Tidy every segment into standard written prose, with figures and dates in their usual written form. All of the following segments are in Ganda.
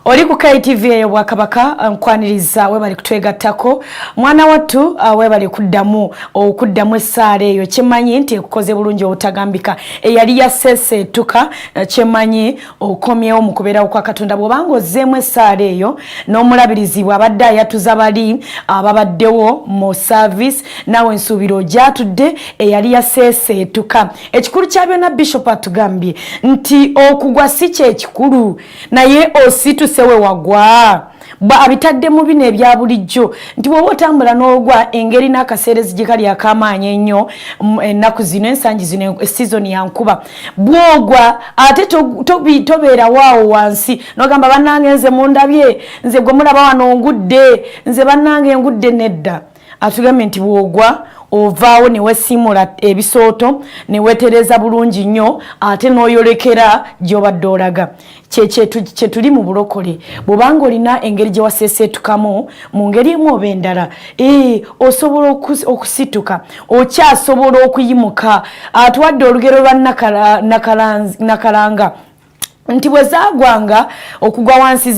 Oli ku KTV eyo Bwakabaka nkwaniriza we bali kutwegattako mwana wattu we bali okuddamu essaala eyo kyemanyi nti ekukoze bulungi obutagambika eyali yaseeseetuka kyemanyi okomyewo mu kubeerawo kwa Katonda bw'obanga ozzeemu essaala eyo n'omulabirizi bw'abadde ayatuza bali ababaddewo mu service naawe nsuubira ogyatudde eyali yaseeseetuka ekikulu kya byonna Bishop atugambye nti okugwa si kyekikulu naye osituse we wagwa abitadde mu bino ebya bulijjo nti bw'oba otambula n'ogwa engeri n'akaseerezi gye kali ak'amaanyi ennyo ennaku zino ensangi zino esizoni ya nkuba bw'ogwa ate tobeera waawo wansi n'ogamba bannange nze mundabye nze gwe mulaba wano ngudde nze bannange ngudde nedda atugambye nti bw'ogwa ovaawo ne wesimula ebisooto ne wetereza bulungi nnyo ate n'oyolekera gy'obadde olaga kye tuli mu bulokole bw'obanga olina engeri gye waseeseetukamu mu ngeri emu oba endala osobola okusituka okyasobola okuyimuka atuwadde olugero lwa nakalanga nti bwe zaagwanga okugwa wansi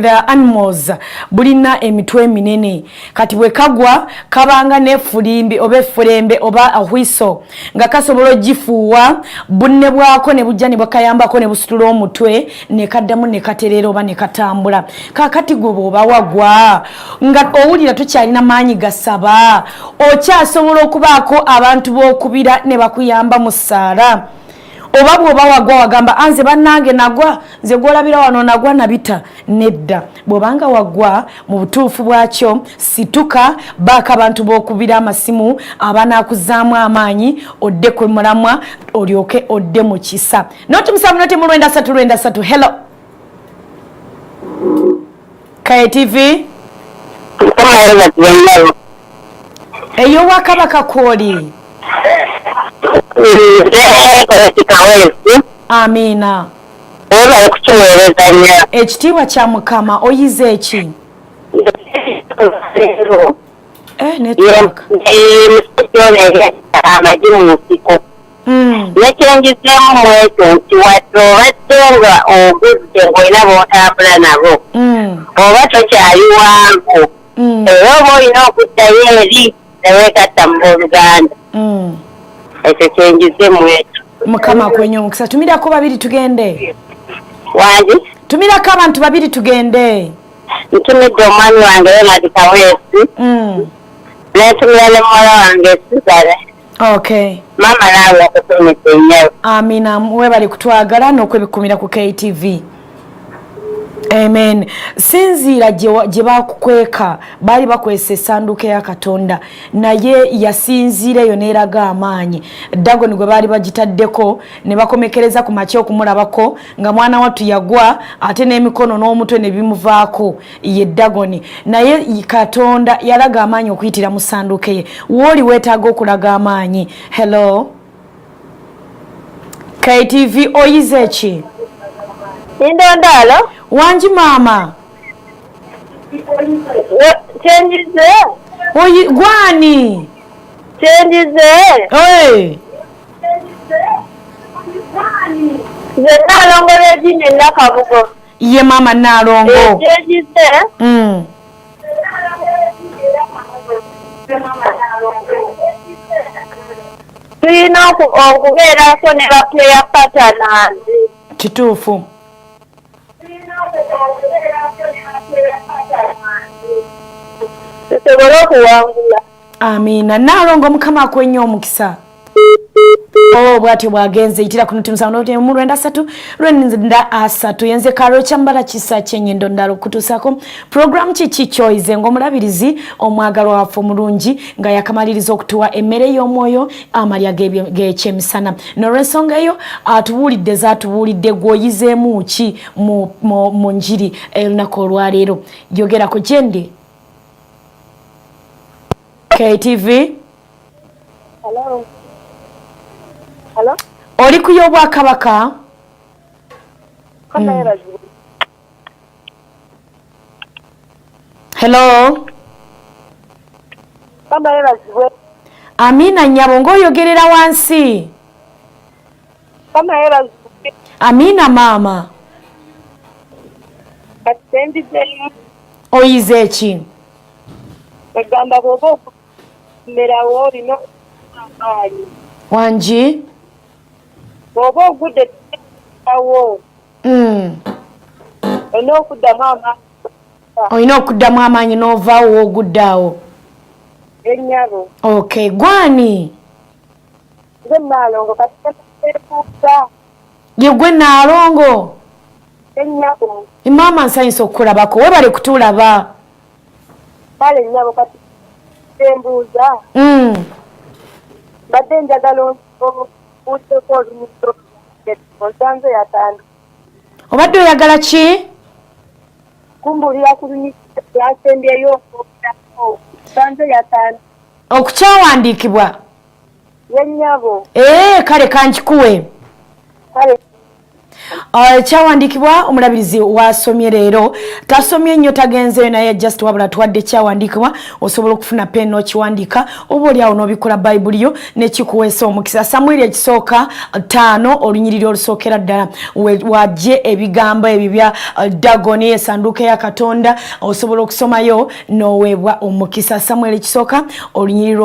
the animals bulina emitwe minene kati bwe kagwa kabanga n'effulimbi oba effurembe oba ahwiso nga kasobola ogifuuwa bunne bwako ne bujja ne bwakayambako ne busitula omutwe ne kaddamu ne katereera oba ne katambula kaakati gwe bw'oba wagwa nga owulira tokyalina maanyi gasaba okyasobola okubaako abantu b'okubira ne bakuyamba mu ssaala oba bw'oba wagwa wagamba anze bannange nagwa nze gwolabira wano nagwa nabita nedda bw'obanga wagwa mu butuufu bwakyo situka baako abantu b'okubira amasimu abanaakuzaamu amaanyi odde ku mulamwa olyoke odde mu kisa noti 7 hello KTV eyo Bwakabaka kwoli Amina. Oba okukyereza nnyo. Ekitiibwa kya Mukama oyize eki? Network. Amagi mu nsiko. Nekyengezeemu mu ekyo nti wadde obadde nga ogudde ng'olina b'otambula nabo. Oba tokyali wangu. Era oba olina okuddayo eri ne weegatta mu Buganda. Ekyo kyengize mu ekyo. Mukama kwenye omukisa tumirako babiri tugende. Wangi? Tumirako abantu babiri tugende. Ntumidde omwami wange Bernard Kaweesi. Netumira ne muwala wange Suzana. Okay. Mama nawe akutumidde nnyo. Amina mwe bali kutwagala n'okwebikumira ku KTV. Amen. Sinzira gye bakukweka bali bakwesa essanduuko ya Katonda naye yasinzireyo n'eraga amaanyi Dagoni gwe bali bagitaddeko ne bakomekereza ku makya okumulabako nga mwana wattu yagwa ate n'emikono n'omutwe ne bimuvaako ye Dagoni naye Katonda yalaga amaanyi okuyitira mu ssanduuko ye wooli weetaaga okulaga amaanyi. Hello KTV oyize eki? Indondalo Wanji mama. Chenjize. Oyi gwani. Chenjize. Hey. Ze nalongo lejine nakabugo. Ye mama nalongo. Chenjize. Tulina okubeerako ne baplayer pattern. Kituufu. Amina nalongo Mukama akwenye omukisa. Bwatyo bwagenze yitira kuno tumusango mu 23 yenze karo kyambala kisa kyenyendo ndalo kutusako program chichi choice ngomulabirizi omwagalwa wafo mulungi nga yakamaliriza okutuwa emmere y'omwoyo amalya g'ekyemisana n'olwensonga eyo atubuulidde gwoyizeemu ki mu njiri olunaku olwaleero yogerako gyendi KTV. Hello. Hello? Oli ku y'Obwakabaka? Hello? Amina nyabo ng'oyogerera wansi. Amina mama. Oyize ki? Egamba bwoba okumerawo olina amaanyi. Wangi? Bwoba ogudde awo. Olina okuddamu amaanyi. Olina okuddamu amaanyi n'ovaawo oguddeawo. Ennyabo. Okay, gwani? Nze Naalongo kati teekuusa. Ye gwe Naalongo? Ennyabo. Maama nsanyusa okukulabako, weebale kutulaba. Kale ennyabo kati tembuuza. Badde njagala obuuddeko olunyiriro onsanze yatandika. Obadde oyagala ki? Kumbulira ku lunyiriro lwasembyeyo okuwulirako. Onsanze yatandika. Okukyawandiikibwa? Yennyabo. Kale kankikuwe. Kale. Kyawandiikibwa omulabirizi wasomye leero tasomye nnyo tagenzeeyo naye just wabula tuwadde kyawandiikibwa osobola okufuna pen n'okiwandiika oba oliawo n'obikola bayibuli n'ekikuweesa omukisa. Samwiri ekisooka 5 olunyiriri olusookera ddala wajje ebigambo ebyo bya Dagoni essanduuko ya Katonda osobola okusomayo n'oweebwa omukisa. Samwiri ekisooka olunyiriri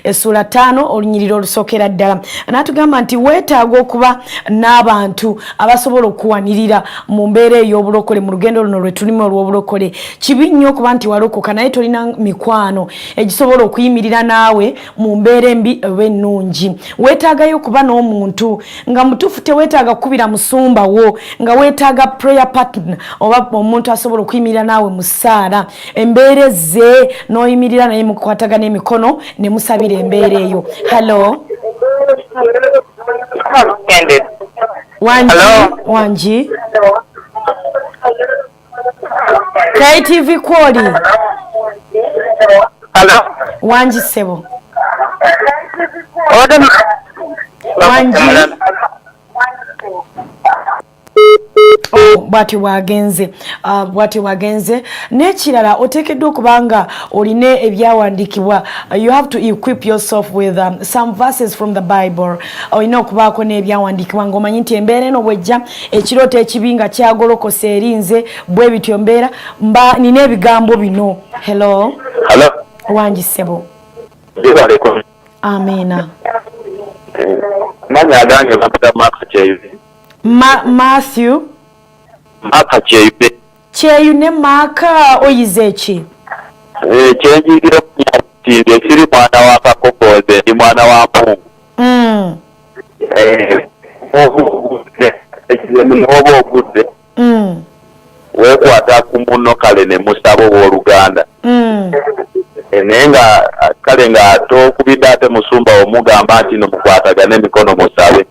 essuula 5 olunyiriri olusookera ddala n'atugamba nti weetaaga okuba n'abantu abasobola okuwanirira mu mbeera ey'obulokole mu lugendo luno lwe tulimu olw'obulokole. Kibi nnyo okuba nti walokoka naye tolina mikwano egisobola okuyimirira naawe mu mbeera embi oba ennungi. Weetaagayo okuba n'omuntu nga mutuufu teweetaaga kukubira musumba wo nga weetaaga prayer partner oba omuntu asobola okuyimirira naawe mu ssaala embeera ze n'oyimirira naye mukwatagana emikono ne musabira embeera eyo. Hello. Wangi? KTV Kwoli. Wangi sebo. Wangi. bwati wagenze n'ekirala oteekeddwa okubanga olina ebyawandiikibwa. You have to equip yourself with some verses from the Bible. Olina okubaako n'ebyawandiikibwa ng'omanyi nti embeera eno bwejja ekirooto ekibi nga kyagolokosa erinze bwe bityo mbeera nina ebigambo bino. Hello. Wangi sebo. Amina. Manya agange bakuta Maka Kyeyune. Matthew. Maka Kyeyune. Kyeyune Maka oyize ki? Kyenjigira nti ekiri mwana wa Kakokoze ndi mwana wa Mpungu. Oba ogudde. Weekwata ku munno kale ne musaba ow'Oluganda. Naye nga kale nga tokubidde ate musumba omugamba nti no mukwatagane emikono musabe.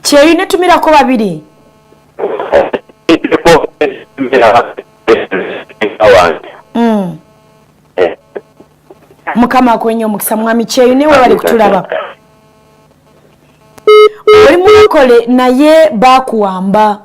Kyeyune tumirako babiri. Mukama akwenye omukisa mwami Kyeyune we bali kutulaba. Oli mulokole naye bakuwamba.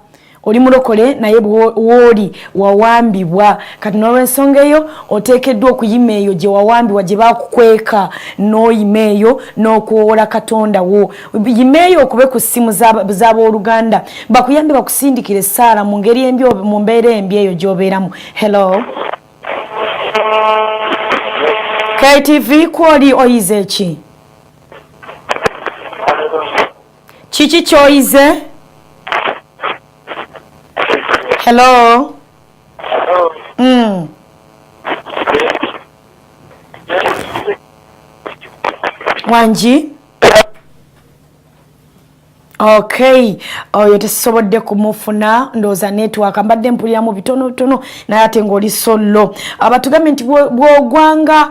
Oli mulokole naye bw'oli wawambibwa. Kati n'olw'ensonga eyo oteekeddwa okuyima eyo gye wawambibwa gye baakukweka n'oyima eyo n'okuwola Katonda wo. Yima eyo okube ku ssimu z'abooluganda bakuyambe bakusindikire essaala mu ngeri embi mu mbeera embi eyo gy'obeeramu. Hello. KTV Kwoli oyize ki? Kiki ky'oyize? Hello. Wangi? Okay. Oyo tesobodde kumufuna ndooza network mbadde mpuliramu bitono naye ate ng'oli solo. Abatugambye nti bw'ogwanga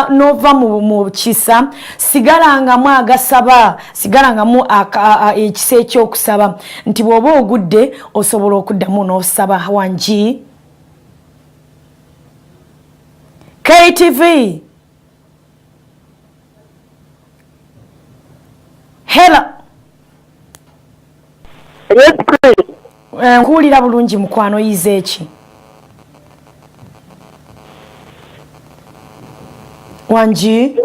nova mu kisa sigalangamu agasaba sigalangamu ekisa ekyokusaba nti bw'oba ogudde osobola okuddamu n'osaba. Wangi? KTV. Hello. Nkuwulira bulungi mukwano oyize ki? Wangi?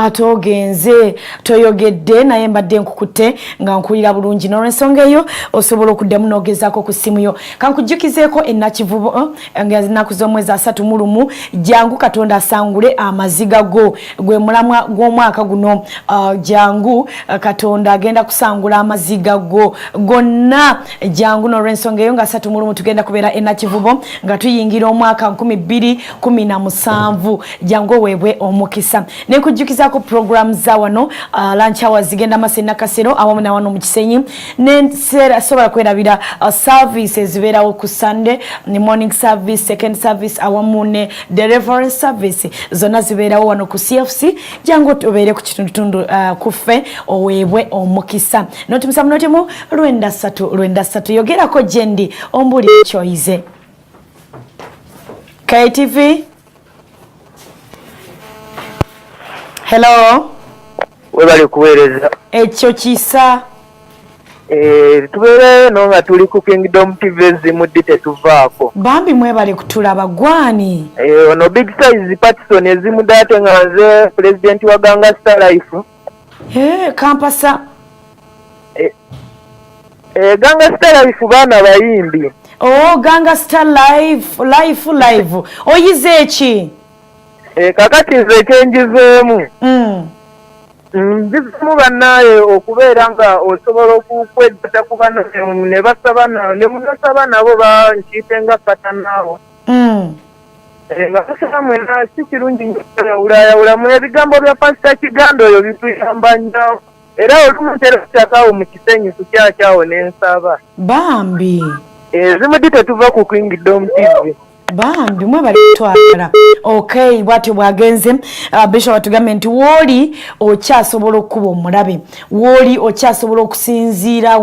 atogenze toyogedde naye mbadde nkukutte nga nkulira bulungi n'olwensonga eyo osobola okuddamu n'ogezaako ku ssimu yo kankujjukizeeko ennakivubo nga zinaku z'omwezi 31 jangu katonda asangule amaziga go gwe mulamwa gw'omwaka guno jangu katonda agenda kusangula amaziga go gonna jangu n'olwensonga eyo nga 31 tugenda kubeera ennakivubo nga tuyingira omwaka 2017 jangu weebwe omukisa nekujjukizaako program za wano lunch hours zigenda masena kasero awamu na wano mu Kisenyi n'enseera sobola kwerabira services zibeerawo ku Sunday ne morning service second service awamu ne delivery service zonna zibeerawo wano ku CFC jangu tubeere ku kitundu kuffe oweebwe omukisa notumisa munotemu lwenda 3 yogerako jendi ombuli choize KTV. Hello. Webali kuweereza. Ekyo kisa. Tubeere no nga tuli ku Kingdom TV zimudde tetuvaako. Bambi mwebale kutulaba gwani. Ono Big Size Patson ezimudde ate nga nze president wa Ganga Star Life. Kampasa. Ganga Star Life baana bayimbi. Oh, Ganga Star Life. Oyize eki? Kakati nze kyenjizeemu. Nzimu bannaye okubeera nga osobola okukweggata ku bano ne basaba ne munasaba nabo bankiite nga katanaawo. Nga basaba mwena si kirungi nnyo mu ebigambo bya Pasita Kiganda oyo bituyamba nnyo. Era olumu ntera kukyakaawo mu Kisenyi kukyakyawo n'ensaba. Bambi. Zimudde tetuva ku Kingdom TV. Bambi mwe bali twagala. Okay, bwatyo bwagenze Bishop atugambye nti woli okyasobola okuba omulabe. Woli okyasobola okusinziira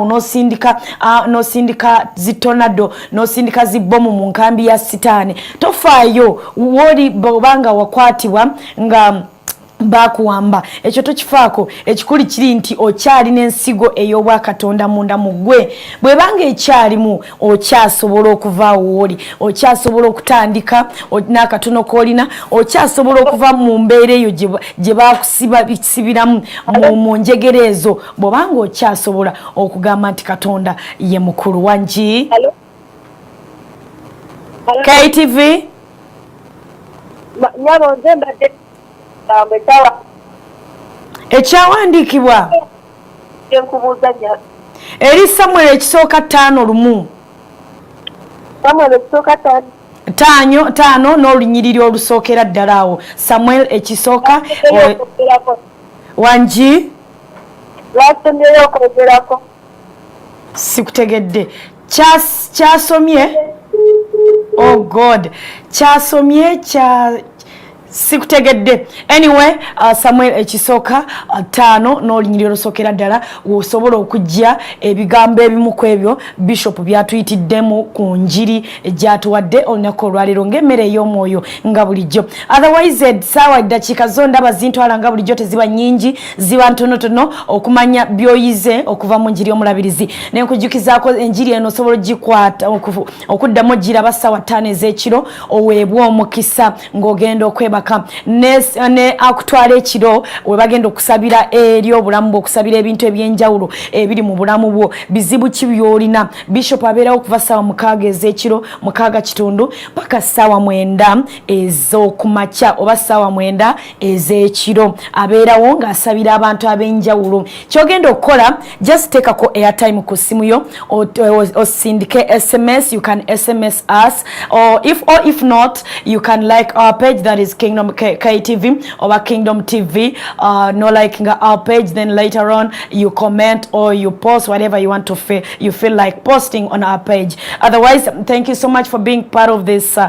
nosindika zitonado nosindika zibomu mu nkambi ya Sitaani. Tofaayo woli bobanga wakwatibwa nga bakuwamba ekyo tokifaako ekikuli kiri nti okyali n'ensigo ey'obwa Katonda munda mu ggwe bwebanga ekyalimu okyasobola okuvaawo woli okyasobola okutandika n'akatono k'olina okyasobola okuva mu mbeera eyo gye bakusibiramu mu njegere ezo bw'obanga okyasobola okugamba nti Katonda ye mukulu wangi. KTV nyabonze mbadde ekyawandiikibwa eri Samuel ekisooka 5:1 5 n'olunyiriri olusookera ddala awo Samuel ekisooka wangi sikutegedde kyasomye oh God kyasomye sikutegedde anyway Samuel ekisooka 5 n'olunyiriri olusookera ddala osobola okujja ebigambo ebimu ku ebyo Bishop byatuyitiddemu ku njiri egyatuwadde olunaku olwaleero ng'emmere ey'omwoyo nga bulijjo otherwise saawa eddakiika zo ndaba zintwala nga bulijjo teziba nnyingi ziba ntonotono okumanya byoyize okuva mu njiri y'omulabirizi naye nkujjukizaako enjiri eno osobola ogikwata okuddamu ogiraba ssaawa 5 ez'ekiro oweebwa omukisa ng'ogenda okweba ne akutwala ekiro we bagenda okusabira eri obulamu bwo okusabira ebintu ebyenjawulo ebiri mu bulamu bwo bizibu ki byolina Bishop abeerawo okuva ssaawa 6 ez'ekiro 6:00 paka ssaawa 9 ez'okumakya oba ssaawa 9 ez'ekiro abeerawo ng'asabira abantu ab'enjawulo kyogenda okukola just teekako airtime ku ssimu yo osindike SMS. You can SMS us or if not you can like our page that is Kingdom KTV or Kingdom TV. No liking our page, then later on you comment or you post whatever you want to feel like posting on our page. Otherwise, thank you so much for being part of this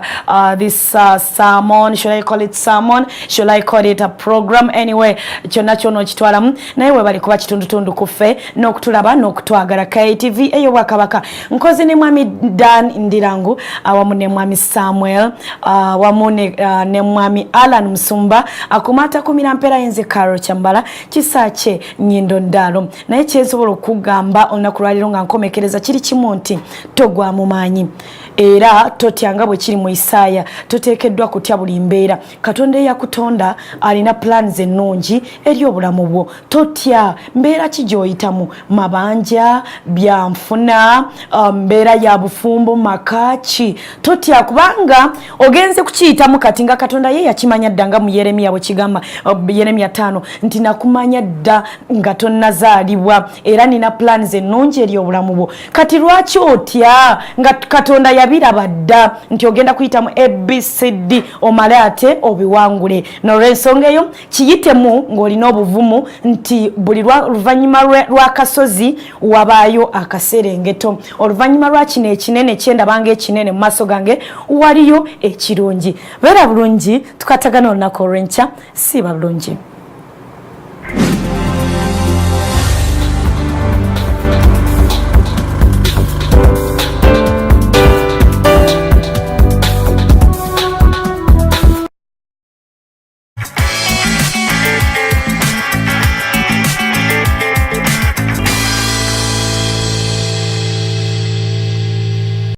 sermon. Should I call it sermon? Should I call it a program? Anyway, kyonna kyono kitwalamu naye webali kuba kitundutundu kuffe n'okutulaba n'okutwagala KTV eyo Bwakabaka nkozi ne mwami Dan Ndirangu awamu ne mwami Samuel awamu ne mwami Alan Musumba akomata kumira mpera yenze Karo Kyambala kisache Nyindo Ndalo naye kyesobola okugamba olunaku lwaliro nga nkomekereza kiri kimu nti togwa mumanyi era totyanga bwe kiri mu Isaaya toteekeddwa kutya buli mbeera Katonda yakutonda alina plans ennungi eri obulamu bwo totya mbeera ki gy'oyitamu mabanja byanfuna mbeera ya bufumbo makaki totya kubanga ogenze kukiyitamu kati nga Katonda ye yakimanya dda nga mu Yeremiya bwe kigamba Yeremiya 5 nti nakumanya dda nga tonnazaalibwa era nina plans ennungi eri obulamu bwo kati lwaki otya nga Katonda yabiraba dda nti ogenda kuyitamu ABCD omale ate obiwangule n'olw'ensonga eyo kiyitemu ng'olina obuvumu nti buli luvannyuma lwa kasozi wabaayo akaserengeto oluvannyuma lwa kino ekinene kyendabanga ekinene mu maaso gange waliyo ekirungi beera bulungi tukatagana olunaku olw'enkya siiba bulungi